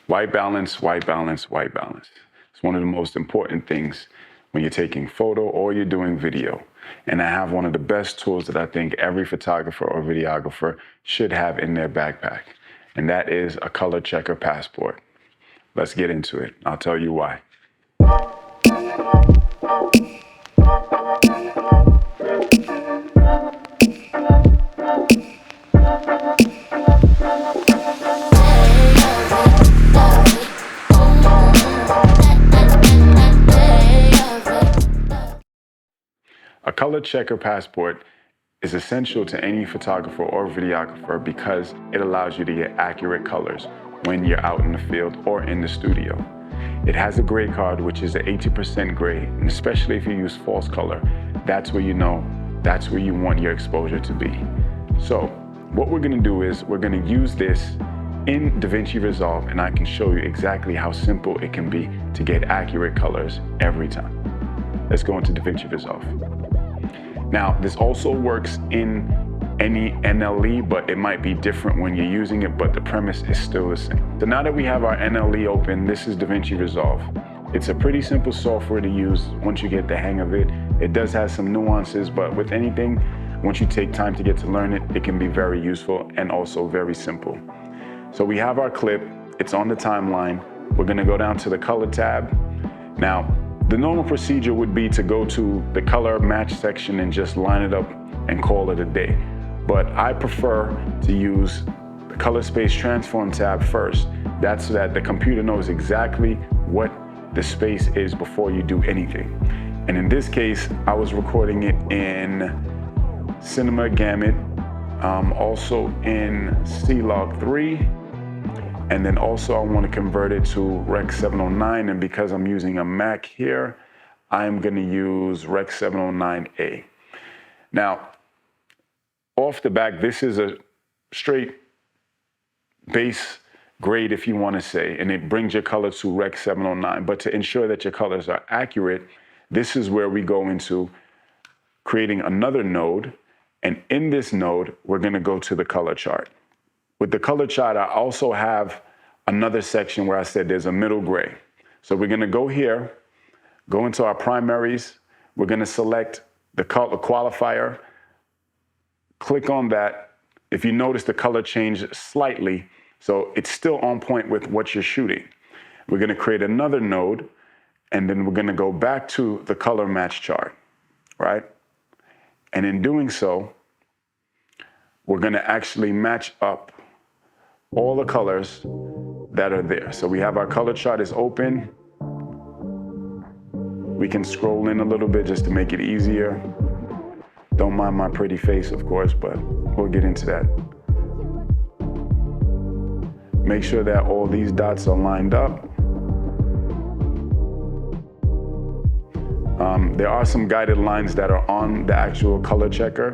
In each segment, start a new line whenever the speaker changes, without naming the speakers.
White balance, white balance, white balance. It's one of the most important things when you're taking photo or you're doing video. And I have one of the best tools that I think every photographer or videographer should have in their backpack. And that is a color checker passport. Let's get into it. I'll tell you why. A color checker passport is essential to any photographer or videographer because it allows you to get accurate colors when you're out in the field or in the studio. It has a gray card, which is an 80% gray, and especially if you use false color, that's where you know that's where you want your exposure to be. So what we're gonna do is we're gonna use this in Davinci Resolve, and I can show you exactly how simple it can be to get accurate colors every time. Let's go into Davinci Resolve. Now, this also works in any NLE, but it might be different when you're using it, but the premise is still the same. So now that we have our NLE open, this is Davinci Resolve. It's a pretty simple software to use once you get the hang of it. It does have some nuances, but with anything, once you take time to get to learn it, it can be very useful and also very simple. So we have our clip, it's on the timeline. We're gonna go down to the color tab. Now, the normal procedure would be to go to the color match section and just line it up and call it a day. But I prefer to use the color space transform tab first. That's so that the computer knows exactly what the space is before you do anything. And in this case, I was recording it in Cinema Gamut, also in C-Log 3. And then also I want to convert it to Rec 709, and because I'm using a Mac here, I'm going to use Rec 709A. Now, off the back, this is a straight base grade, if you want to say, and it brings your color to Rec 709. But to ensure that your colors are accurate, this is where we go into creating another node. And in this node, we're going to go to the color chart. With the color chart, I also have another section where I said there's a middle gray. So we're gonna go here, go into our primaries. We're gonna select the color qualifier, click on that. If you notice, the color changed slightly, so it's still on point with what you're shooting. We're gonna create another node, and then we're gonna go back to the color match chart, right? And in doing so, we're gonna actually match up all the colors that are there. So we have our color chart is open. We can scroll in a little bit just to make it easier. Don't mind my pretty face, of course, but we'll get into that. Make sure that all these dots are lined up. There are some guided lines that are on the actual color checker.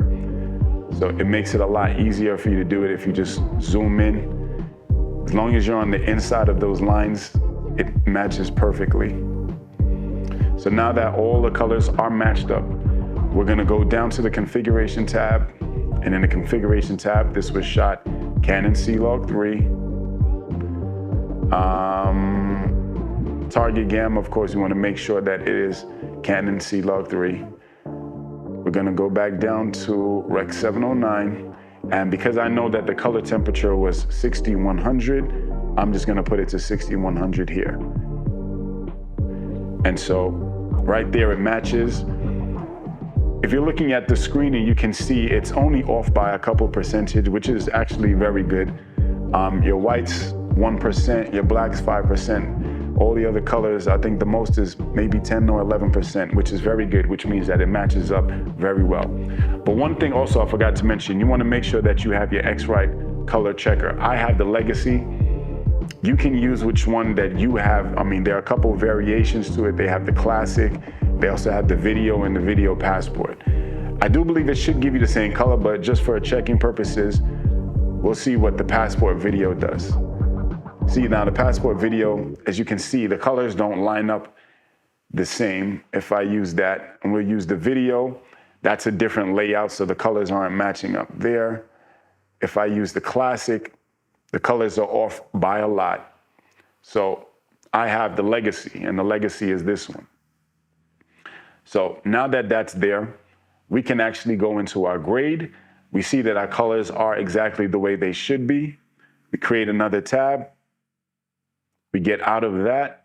So it makes it a lot easier for you to do it if you just zoom in. As long as you're on the inside of those lines, it matches perfectly. So now that all the colors are matched up, we're gonna go down to the configuration tab. And in the configuration tab, this was shot Canon C-Log 3. Target gamma, of course, you wanna make sure that it is Canon C-Log 3. We're gonna go back down to Rec 709. And because I know that the color temperature was 6100, I'm just gonna put it to 6100 here. And so right there it matches. If you're looking at the screening, you can see it's only off by a couple percentage, which is actually very good. Your whites 1%, your blacks 5%. All the other colors, I think the most is maybe 10 or 11%, which is very good, which means that it matches up very well. But one thing also I forgot to mention, you want to make sure that you have your X-Rite color checker. I have the Legacy. You can use which one that you have. I mean, there are a couple of variations to it. They have the Classic. They also have the Video and the Video Passport. I do believe it should give you the same color, but just for checking purposes, we'll see what the Passport Video does. See, now the Passport Video, as you can see, the colors don't line up the same. If I use that, and we'll use the Video, that's a different layout, so the colors aren't matching up there. If I use the Classic, the colors are off by a lot. So I have the legacy, and the legacy is this one. So now that that's there, we can actually go into our grade. We see that our colors are exactly the way they should be. We create another tab. We get out of that,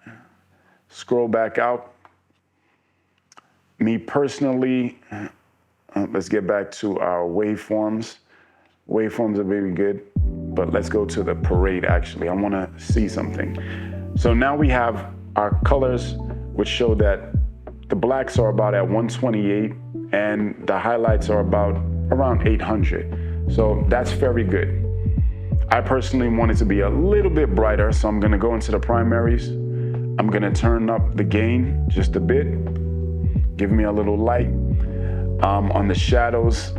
scroll back out. Me personally, let's get back to our waveforms. Waveforms are very good, but let's go to the parade actually. I wanna see something. So now we have our colors, which show that the blacks are about at 128 and the highlights are about around 800. So that's very good. I personally want it to be a little bit brighter, so I'm gonna go into the primaries. I'm gonna turn up the gain just a bit. Give me a little light. On the shadows,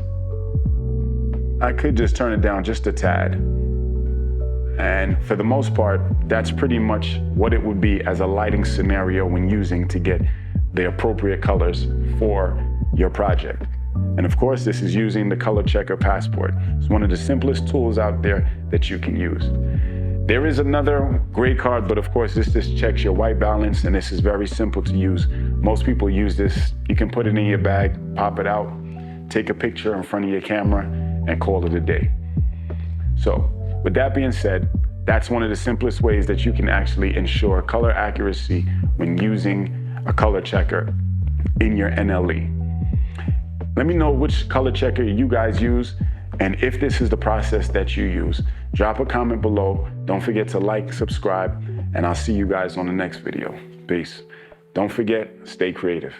I could just turn it down just a tad. And for the most part, that's pretty much what it would be as a lighting scenario when using to get the appropriate colors for your project. And of course, this is using the Color Checker Passport. It's one of the simplest tools out there that you can use. There is another grade card, but of course, this just checks your white balance, and this is very simple to use. Most people use this. You can put it in your bag, pop it out, take a picture in front of your camera, and call it a day. So with that being said, that's one of the simplest ways that you can actually ensure color accuracy when using a color checker in your NLE. Let me know which color checker you guys use, and if this is the process that you use. Drop a comment below. Don't forget to like, subscribe, and I'll see you guys on the next video. Peace. Don't forget, stay creative.